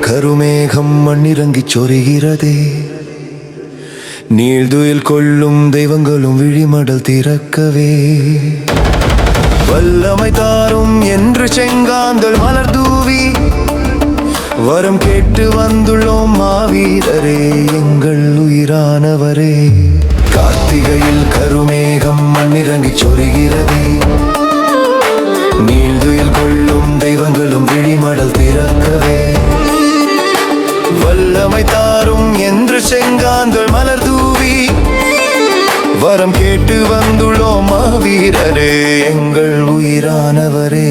கருமேகம் மண்ணிறங்கிச் சொரிகிறதே, நீள்துயில் கொள்ளும் தெய்வங்களும் விழிமடல் திறக்கவே, வல்லமை தாரும் என்று செங்காந்தல் மலர் தூவி வரம் கேட்டு வந்துள்ளோம் மாவீரரே, எங்கள் உயிரானவரே. கார்த்திகையில் கருமேகம் மண்ணிறங்கிச் சொரிகிறதே, நீள்துயில் கொள்ளும் தெய்வங்களும் விழிமடல் திறக்கவே, வல்லமை தாரும் என்று செங்காந்தல் மலர் தூவி வரம் கேட்டு வந்துள்ளோம் மாவீரரே, எங்கள் உயிரானவரே.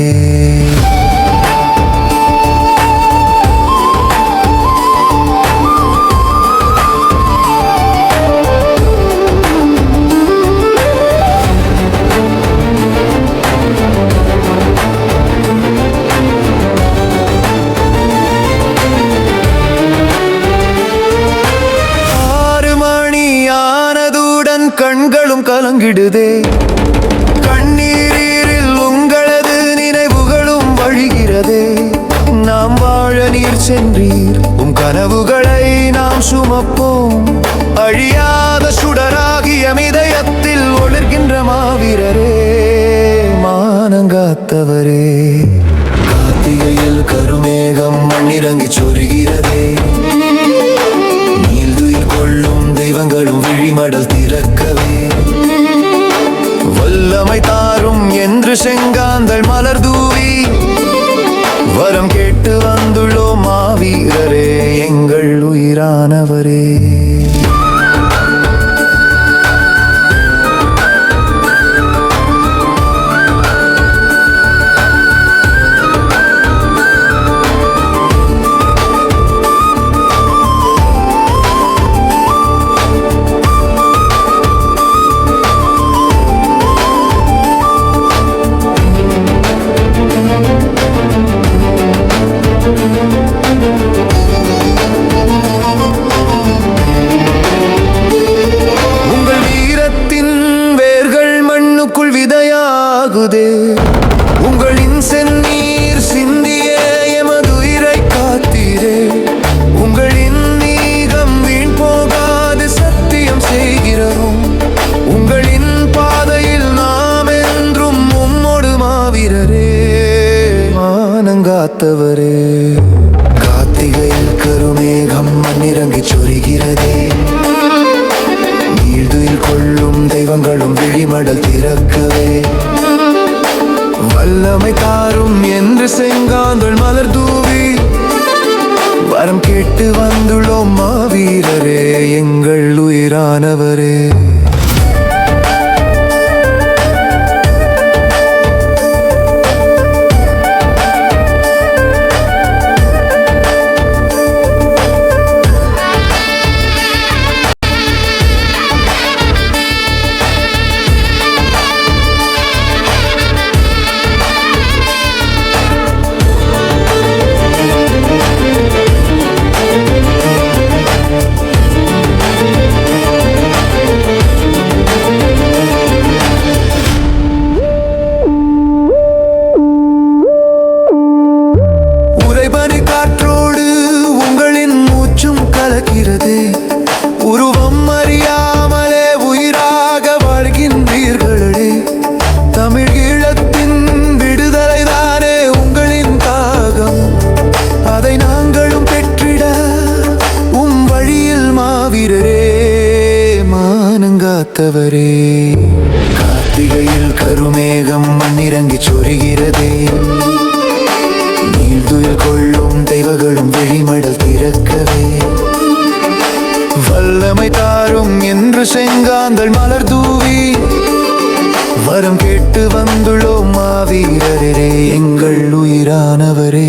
கண்களும் கலங்கிடுதே, கண்ணீரில் உங்களது நினைவுகளும் வழிகிறதே. நாம் வாழ நீர் சென்றீர், கனவுகளை நாம் சுமப்போம். அழியாத சுடராகிய இதயத்தில் ஒளிர்கின்ற மாவீரரே, மானங்காத்தவரே. கார்த்திகையில் கருமேகம் மண்ணிறங்கிச் சொரிகிறதே, நீள்துயில் கொள்ளும் தெய்வங்களும் விழிமடல் திறக்கவே, வல்லமை தாரும் என்று செங்காந்தல் மலர் தூவி வரம் கேட்டு வந்துள்ளோம் மாவீரரே, எங்கள் உயிரானவரே. உங்களின் செந்நீர் சிந்திய எமது உயிரை காத்தீரே, உங்களின் நீகம் வீண் போகாது சத்தியம் செய்கிறோம். உங்களின் பாதையில் நாம் என்றும் உம்மோடு மாவீரரே, மானங்காத்தவரே. கார்த்திகையில் கருமேகம் மண்ணிறங்கிச் சொரிகிறதே, நீள்துயில் கொள்ளும் தெய்வங்களும் விழிமடல் திறக்கவே, வல்லமை தாரும் என்று செங்காந்தல் மலர் தூவி வரம் கேட்டு வந்துள்ளோம் மாவீரரே, எங்கள் உயிரானவரே. உருவம் அறியாமலே உயிராக வாழ்கின்றீர்களே, தமிழ் ஈழத்தின் விடுதலை தானே உங்களின் தாகம். அதை நாங்களும் பெற்றிட வழியில் மாவீரரே, மானங்காத்தவரே. கார்த்திகையில் கருமேகம் மண்ணிறங்கிச் சொரிகிறதே, நீள்துயில் கொள்ளும் தெய்வங்களும் விழிமடல் திறக்கவே, வல்லமை தாரும் என்று செங்காந்தல் மலர் தூவி வரம் கேட்டு வந்துள்ளோம் மாவீரரே, எங்கள் உயிரானவரே.